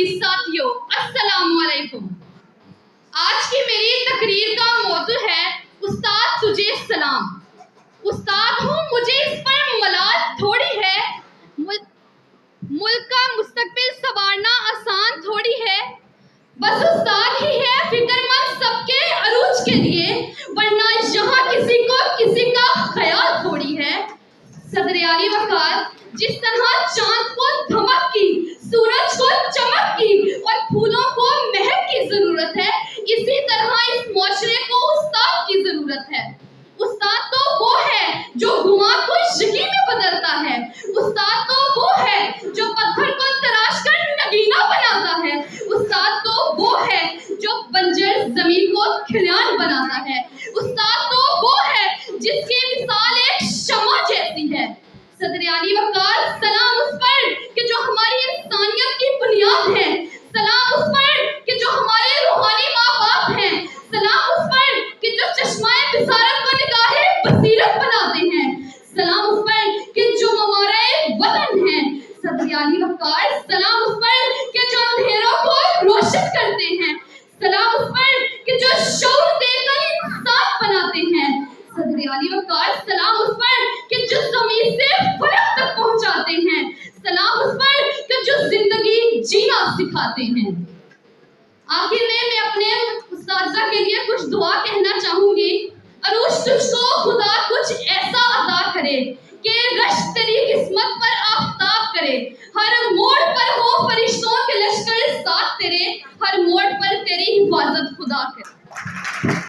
अजीज साथियों, अस्सलाम वालेकुम। आज की मेरी तकरीर का मौजू है उस्ताद तुझे सलाम। उस्ताद हूँ, मुझे इस पर मलाल थोड़ी है। मुल्क का मुस्तकबिल संवारना आसान थोड़ी है। बस उस्ताद ही है फिक्रमंद सबके अरूज के लिए, वरना यहाँ किसी को किसी का ख्याल थोड़ी है। सदर आली वकार, जिस तरह चांद को धमक की, सूरज को चमक की और फूलों को महक की जरूरत है, इसी तरह इस मुआशरे को उस्ताद की जरूरत है। उस्ताद तो वो है जो गुमा को यकीन में बदलता है। उस्ताद तो वो है जो पत्थर को तराश कर नगीना बनाता है। उस्ताद तो वो है जो बंजर जमीन को खिलान बनाता है। उस्ताद तो वो है जिसकी मिसाल एक शमा जैसी है। सदर आली वकार, सलाम उस पर कि जो हमारी इंसानियत की बुनियाद है। सलाम उस पर कि जो हमारे रूहानी माँ बाप हैं। सलाम उस पर कि जो चश्माए बिसारत को निगाहे बसीरत बनाते हैं। सलाम उस पर कि जो हमारे वतन है। सदर आली वकार, सलाम उस पर कि जो अंधेरों को रोशन करते हैं। सलाम उस पर कि जो शौर देकर इंसान बनाते हैं। सदर आली वकार, सलाम उस पर कि जो ज़मीन से फलक तक पहुंचाते हैं। सलाम उस पर कि जो जिंदगी जीना सिखाते हैं। आखिर में मैं अपने उस्तादा के लिए कुछ दुआ कहना चाहूंगी। अरूज तुझको खुदा कुछ ऐसा अता करे कि रश तेरी किस्मत पर आफताब करे। हर मोड़ पर हो फरिश्तों के लश्कर साथ तेरे, हर मोड़ पर तेरी हिफाजत खुदा करे।